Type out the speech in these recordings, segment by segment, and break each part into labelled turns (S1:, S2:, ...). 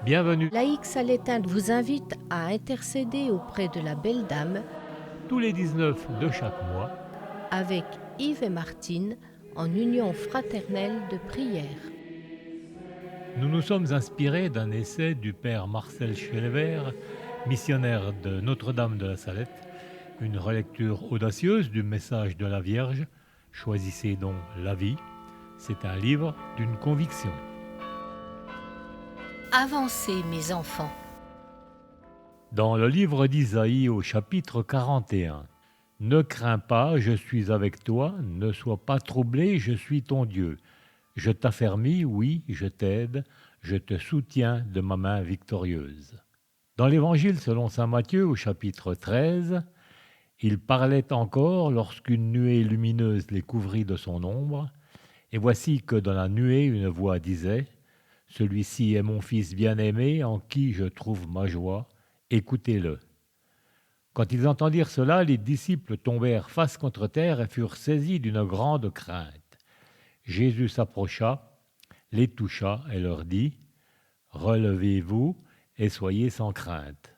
S1: Bienvenue
S2: Laïque Salétain vous invite à intercéder auprès de la Belle Dame
S1: tous les 19 de chaque mois.
S2: avec Yves et Martine en union fraternelle de prière.
S1: Nous nous sommes inspirés d'un essai du père Marcel Schellever, missionnaire de Notre-Dame de la Salette, une relecture audacieuse du message de la Vierge. Choisissez donc la vie. C'est un livre d'une conviction.
S2: Avancez, mes enfants.
S1: Dans le livre d'Isaïe au chapitre 41, « Ne crains pas, je suis avec toi, ne sois pas troublé, je suis ton Dieu. Je t'affermis, oui, je t'aide, je te soutiens de ma main victorieuse. » Dans l'Évangile selon saint Matthieu au chapitre 13, il parlait encore lorsqu'une nuée lumineuse les couvrit de son ombre, et voici que dans la nuée une voix disait « Celui-ci est mon Fils bien-aimé en qui je trouve ma joie, écoutez-le. » Quand ils entendirent cela, les disciples tombèrent face contre terre et furent saisis d'une grande crainte. Jésus s'approcha, les toucha et leur dit « Relevez-vous et soyez sans crainte. »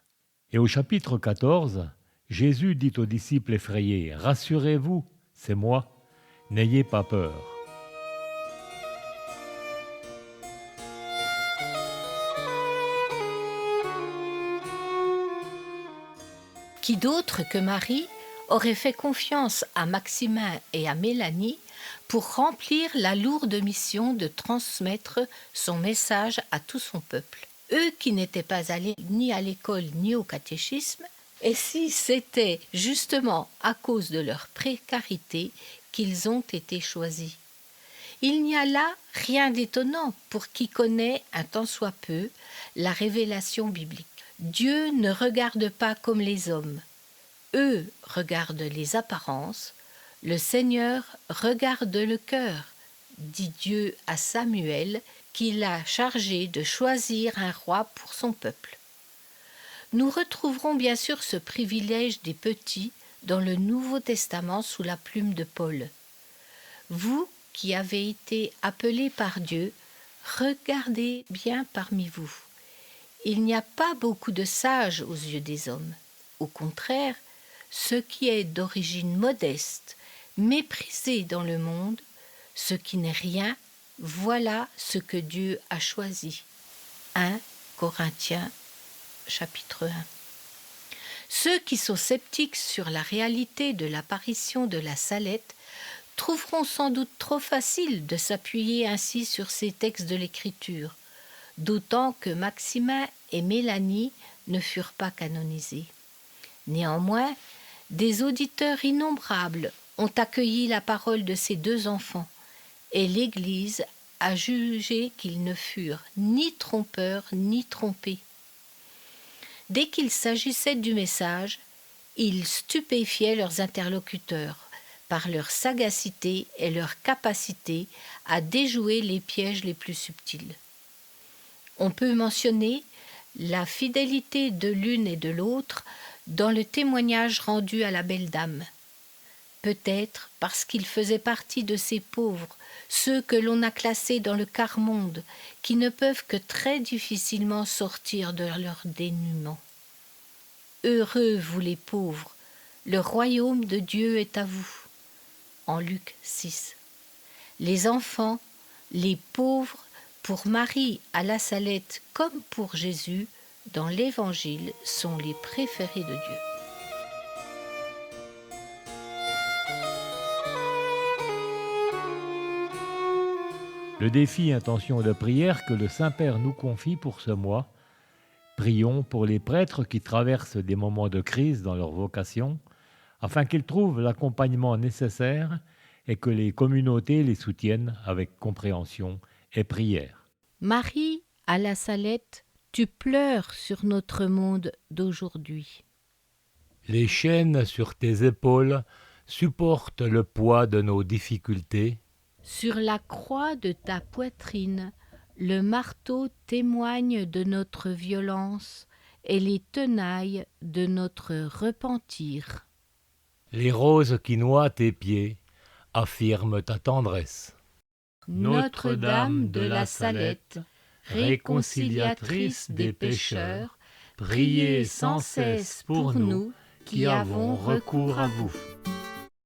S1: Et au chapitre 14, Jésus dit aux disciples effrayés « Rassurez-vous, c'est moi, n'ayez pas peur. »
S2: Qui d'autre que Marie aurait fait confiance à Maximin et à Mélanie pour remplir la lourde mission de transmettre son message à tout son peuple. Eux qui n'étaient pas allés ni à l'école ni au catéchisme, et si c'était justement à cause de leur précarité qu'ils ont été choisis. Il n'y a là rien d'étonnant pour qui connaît un tant soit peu la révélation biblique. Dieu ne regarde pas comme les hommes. Eux regardent les apparences, le Seigneur regarde le cœur, dit Dieu à Samuel, qu'il a chargé de choisir un roi pour son peuple. Nous retrouverons bien sûr ce privilège des petits dans le Nouveau Testament sous la plume de Paul. Vous qui avez été appelés par Dieu, regardez bien parmi vous. Il n'y a pas beaucoup de sages aux yeux des hommes. Au contraire, ce qui est d'origine modeste, méprisé dans le monde, ce qui n'est rien, voilà ce que Dieu a choisi. 1 Corinthiens chapitre 1. Ceux qui sont sceptiques sur la réalité de l'apparition de la Salette trouveront sans doute trop facile de s'appuyer ainsi sur ces textes de l'Écriture, d'autant que Maximin et Mélanie ne furent pas canonisés. Néanmoins, des auditeurs innombrables ont accueilli la parole de ces deux enfants, et l'Église a jugé qu'ils ne furent ni trompeurs ni trompés. Dès qu'il s'agissait du message, ils stupéfiaient leurs interlocuteurs par leur sagacité et leur capacité à déjouer les pièges les plus subtils. On peut mentionner la fidélité de l'une et de l'autre dans le témoignage rendu à la Belle Dame. Peut-être parce qu'ils faisaient partie de ces pauvres, ceux que l'on a classés dans le quart-monde, qui ne peuvent que très difficilement sortir de leur dénuement. Heureux vous les pauvres, le royaume de Dieu est à vous. En Luc 6. Les enfants, les pauvres, pour Marie à la Salette comme pour Jésus, dans l'Évangile, sont les préférés de Dieu.
S1: Le défi intention de prière que le Saint-Père nous confie pour ce mois. Prions pour les prêtres qui traversent des moments de crise dans leur vocation, afin qu'ils trouvent l'accompagnement nécessaire et que les communautés les soutiennent avec compréhension et prière.
S2: Marie à la Salette, tu pleures sur notre monde d'aujourd'hui.
S1: Les chaînes sur tes épaules supportent le poids de nos difficultés.
S2: Sur la croix de ta poitrine, le marteau témoigne de notre violence et les tenailles de notre repentir.
S1: Les roses qui noient tes pieds affirment ta tendresse.
S2: Notre-Dame de la Salette, réconciliatrice des pécheurs, priez sans cesse pour nous qui avons recours à vous.